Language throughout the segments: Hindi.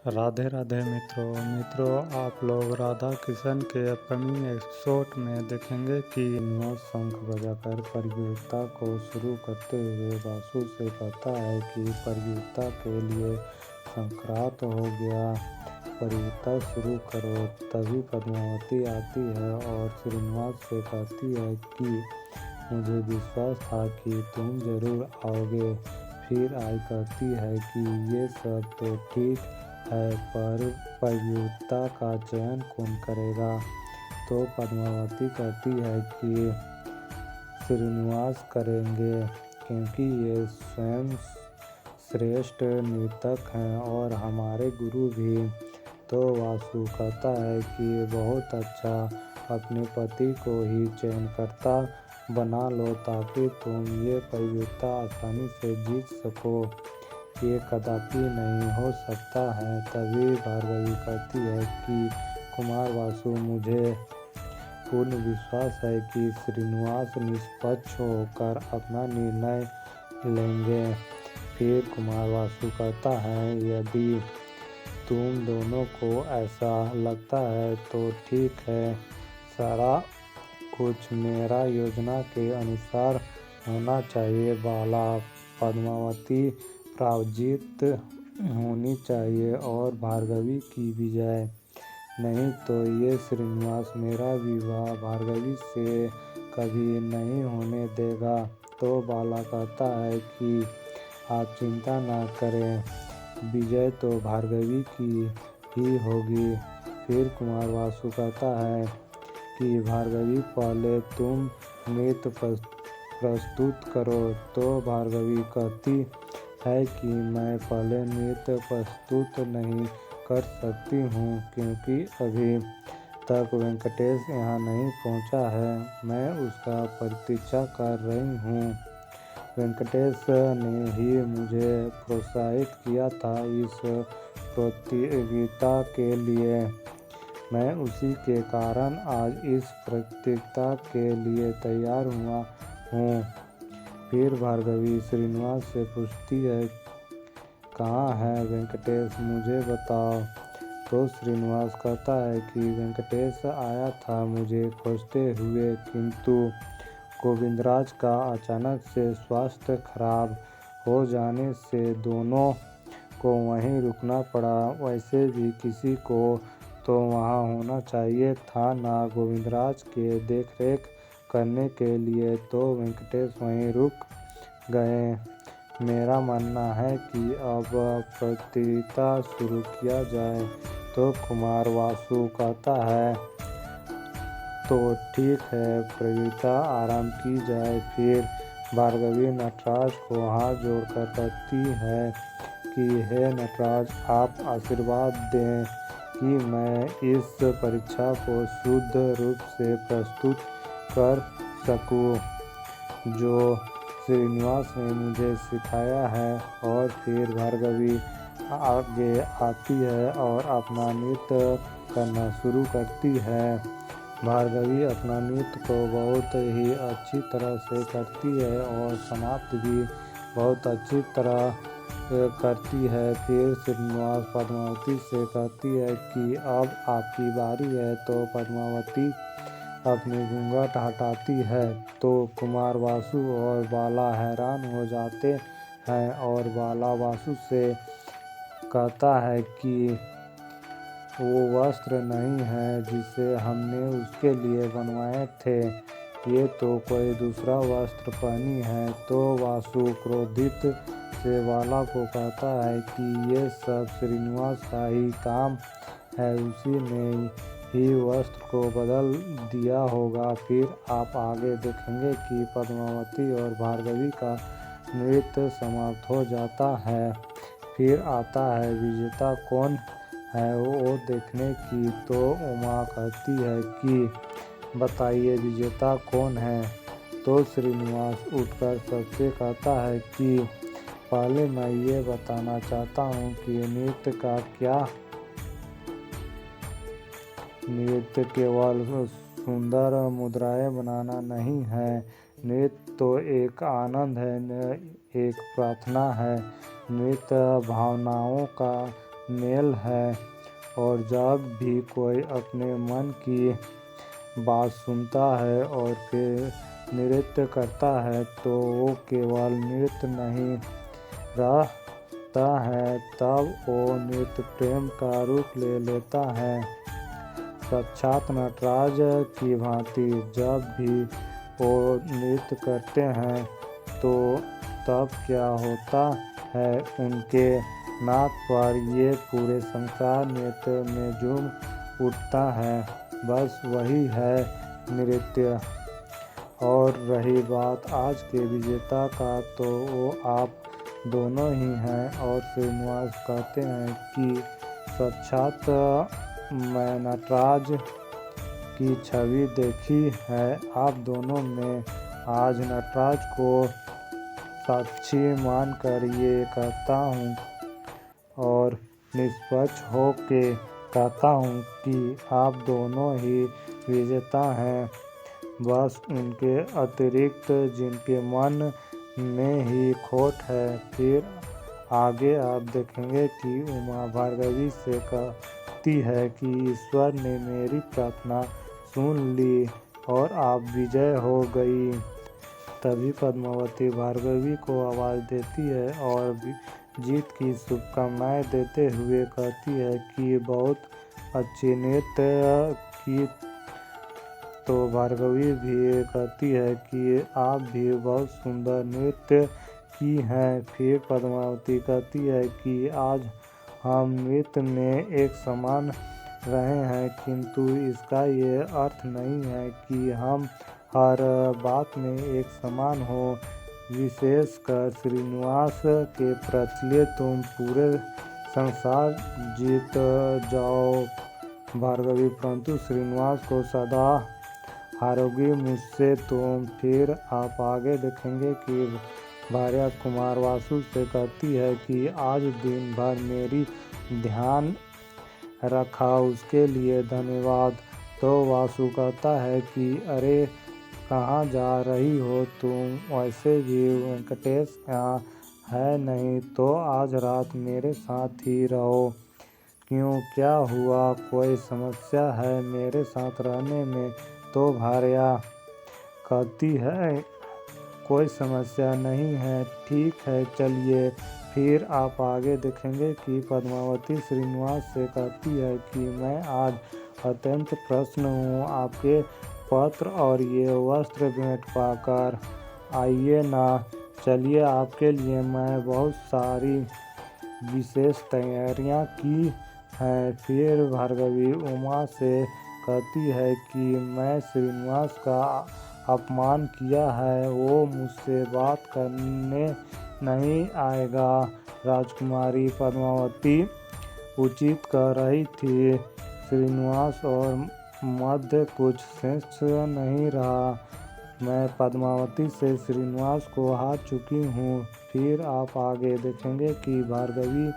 राधे राधे मित्रों आप लोग राधा किशन के अपकमिंग एपिसोड में देखेंगे कि नुआ शंख बजाकर प्रतियोगिता को शुरू करते हुए वासु से कहता है कि प्रतियोगिता के लिए संक्रांत हो गया, प्रतियोगिता शुरू करो। तभी पद्मावती आती है और श्रीनिवास से कहती है कि मुझे विश्वास था कि तुम जरूर आओगे। फिर आई कहती है कि ये सब तो ठीक है, पर प्रतियोगिता का चयन कौन करेगा? तो पद्मावती कहती है कि श्रीनिवास करेंगे, क्योंकि ये स्वयं श्रेष्ठ नर्तक हैं और हमारे गुरु भी। तो वासु कहता है कि बहुत अच्छा, अपने पति को ही चयनकर्ता बना लो ताकि तुम ये प्रतियोगिता आसानी से जीत सको। ये कदापि नहीं हो सकता है। तभी भार्गवी कहती है कि कुमार वासु, मुझे पूर्ण विश्वास है कि श्रीनिवास निष्पक्ष होकर अपना निर्णय लेंगे। फिर कुमार वासु कहता है, यदि तुम दोनों को ऐसा लगता है तो ठीक है, सारा कुछ मेरा योजना के अनुसार होना चाहिए। बाला पद्मावती पराजित होनी चाहिए और भार्गवी की विजय। नहीं तो ये श्रीनिवास मेरा विवाह भार्गवी से कभी नहीं होने देगा। तो बाला कहता है कि आप चिंता ना करें, विजय तो भार्गवी की ही होगी। फिर कुमार वासु कहता है कि भार्गवी, पहले तुम नृत्य प्रस्तुत करो। तो भार्गवी कहती है कि मैं पहले नृत्य प्रस्तुत नहीं कर सकती हूँ, क्योंकि अभी तक वेंकटेश यहाँ नहीं पहुँचा है। मैं उसका प्रतीक्षा कर रही हूँ। वेंकटेश ने ही मुझे प्रोत्साहित किया था इस प्रतियोगिता के लिए। मैं उसी के कारण आज इस प्रतियोगिता के लिए तैयार हुआ हूँ। फिर भार्गवी श्रीनिवास से पूछती है, कहाँ है वेंकटेश, मुझे बताओ। तो श्रीनिवास कहता है कि वेंकटेश आया था मुझे खोजते हुए, किंतु गोविंदराज का अचानक से स्वास्थ्य खराब हो जाने से दोनों को वहीं रुकना पड़ा। वैसे भी किसी को तो वहाँ होना चाहिए था ना, गोविंदराज के देखरेख करने के लिए। तो वेंकटेश वहीं रुक गए। मेरा मानना है कि अब प्रतियोगिता शुरू किया जाए। तो कुमार वासु कहता है, तो ठीक है, प्रतियोगिता आरंभ की जाए। फिर भार्गवी नटराज को हाथ जोड़कर कहती है कि हे नटराज, आप आशीर्वाद दें कि मैं इस परीक्षा को शुद्ध रूप से प्रस्तुत कर सकूं, जो श्रीनिवास ने मुझे सिखाया है। और फिर भार्गवी आगे आती है और अपना नृत्य करना शुरू करती है। भार्गवी अपना नृत्य को बहुत ही अच्छी तरह से करती है और समाप्त भी बहुत अच्छी तरह करती है। फिर श्रीनिवास पद्मावती से कहती है कि अब आपकी बारी है। तो पद्मावती अपनी घूंघट हटाती है। तो कुमार वासु और बाला हैरान हो जाते हैं और बाला वासु से कहता है कि वो वस्त्र नहीं है जिसे हमने उसके लिए बनवाए थे, ये तो कोई दूसरा वस्त्र पहनी है। तो वासु क्रोधित से बाला को कहता है कि ये सब श्रीनिवास का ही काम है, उसी ने ही वस्त्र को बदल दिया होगा। फिर आप आगे देखेंगे कि पद्मावती और भार्गवी का नृत्य समाप्त हो जाता है। फिर आता है विजेता कौन है वो देखने की। तो उमा कहती है कि बताइए विजेता कौन है। तो श्रीनिवास उठकर सबसे कहता है कि पहले मैं ये बताना चाहता हूँ कि नृत्य केवल सुंदर मुद्राएं बनाना नहीं है। नृत्य तो एक आनंद है, एक प्रार्थना है। नृत्य भावनाओं का मेल है। और जब भी कोई अपने मन की बात सुनता है और फिर नृत्य करता है तो वो केवल नृत्य नहीं रहता है, तब वो नृत्य प्रेम का रूप ले लेता है। साक्षात नटराज की भांति जब भी वो नृत्य करते हैं तो तब क्या होता है, उनके नाक पर ये पूरे संसार नृत्य में झूम उठता है। बस वही है नृत्य। और रही बात आज के विजेता का, तो वो आप दोनों ही हैं। और श्रीनिवास कहते हैं कि साक्षात मैं नटराज की छवि देखी है आप दोनों में। आज नटराज को साक्षी मानकर ये कहता हूँ और निष्पक्ष हो के कहता हूँ कि आप दोनों ही विजेता हैं। बस उनके अतिरिक्त जिनके मन में ही खोट है। फिर आगे आप देखेंगे कि उमा भार्गवी से कहती है कि ईश्वर ने मेरी प्रार्थना सुन ली और आप विजय हो गई। तभी पद्मावती भार्गवी को आवाज़ देती है और जीत की शुभकामनाएं देते हुए कहती है कि बहुत अच्छी नृत्य की। तो भार्गवी भी कहती है कि आप भी बहुत सुंदर नृत्य की हैं। फिर पद्मावती कहती है कि आज हम नृत्य में एक समान रहे हैं, किंतु इसका ये अर्थ नहीं है कि हम हर बात में एक समान हो। विशेषकर श्रीनिवास के प्रति तुम पूरे संसार जीत जाओ भार्गवी, परंतु श्रीनिवास को सदा हारोगी मुझसे तुम। फिर आप आगे देखेंगे कि भार्या कुमार वासु से कहती है कि आज दिन भर मेरी ध्यान रखा, उसके लिए धन्यवाद। तो वासु कहता है कि अरे कहाँ जा रही हो तुम, वैसे भी वेंकटेश यहाँ है नहीं, तो आज रात मेरे साथ ही रहो। क्यों, क्या हुआ, कोई समस्या है मेरे साथ रहने में? तो भार्या कहती है कोई समस्या नहीं है, ठीक है चलिए। फिर आप आगे देखेंगे कि पद्मावती श्रीनिवास से कहती है कि मैं आज अत्यंत प्रसन्न हूँ आपके पत्र और ये वस्त्र भेंट पाकर। आइए ना, चलिए आपके लिए मैं बहुत सारी विशेष तैयारियाँ की हैं। फिर भार्गवी उमा से कहती है कि मैं श्रीनिवास का अपमान किया है, वो मुझसे बात करने नहीं आएगा। राजकुमारी पद्मावती उचित कर रही थी, श्रीनिवास और मध्य कुछ शेष नहीं रहा। मैं पद्मावती से श्रीनिवास को हार चुकी हूँ। फिर आप आगे देखेंगे कि भार्गवी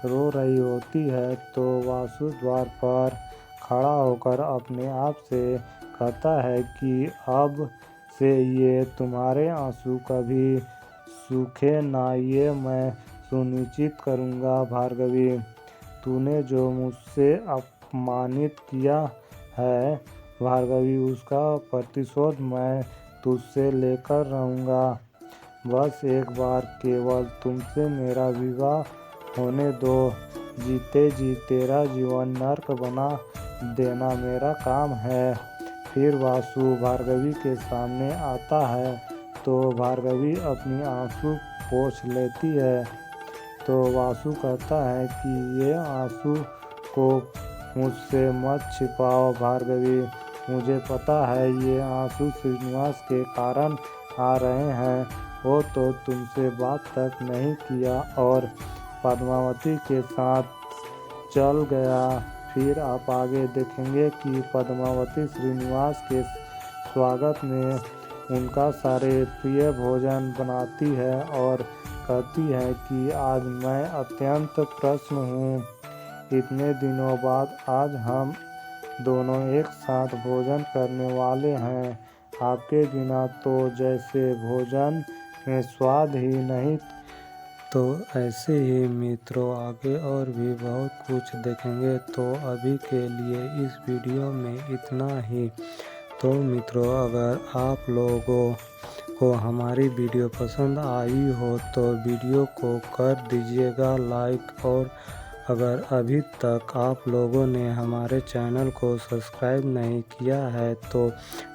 रो रही होती है, तो वासु द्वार पर खड़ा होकर अपने आप से कहता है कि अब से ये तुम्हारे आंसू कभी सूखे ना, ये मैं सुनिश्चित करूँगा। भार्गवी, तूने जो मुझसे अपमानित किया है भार्गवी, उसका प्रतिशोध मैं तुझसे लेकर रहूँगा। बस एक बार केवल तुमसे मेरा विवाह होने दो, जीते जी तेरा जीवन नर्क बना देना मेरा काम है। फिर वासु भार्गवी के सामने आता है, तो भार्गवी अपनी आंसू पोंछ लेती है। तो वासु कहता है कि ये आंसू को मुझसे मत छिपाओ भार्गवी, मुझे पता है ये आंसू श्रीनिवास के कारण आ रहे हैं। वो तो तुमसे बात तक नहीं किया और पद्मावती के साथ चल गया। फिर आप आगे देखेंगे कि पद्मावती श्रीनिवास के स्वागत में उनका सारे प्रिय भोजन बनाती है और कहती है कि आज मैं अत्यंत प्रसन्न हूँ। इतने दिनों बाद आज हम दोनों एक साथ भोजन करने वाले हैं। आपके बिना तो जैसे भोजन में स्वाद ही नहीं। तो ऐसे ही मित्रों आगे और भी बहुत कुछ देखेंगे। तो अभी के लिए इस वीडियो में इतना ही। तो मित्रों अगर आप लोगों को हमारी वीडियो पसंद आई हो तो वीडियो को कर दीजिएगा लाइक, और अगर अभी तक आप लोगों ने हमारे चैनल को सब्सक्राइब नहीं किया है तो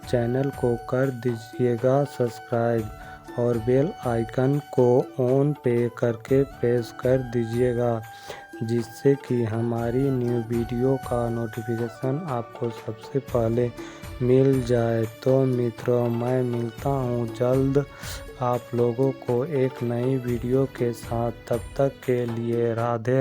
चैनल को कर दीजिएगा सब्सक्राइब, और बेल आइकन को ऑन पे करके प्रेस कर दीजिएगा, जिससे कि हमारी न्यू वीडियो का नोटिफिकेशन आपको सबसे पहले मिल जाए। तो मित्रों मैं मिलता हूँ जल्द आप लोगों को एक नई वीडियो के साथ। तब तक के लिए राधे।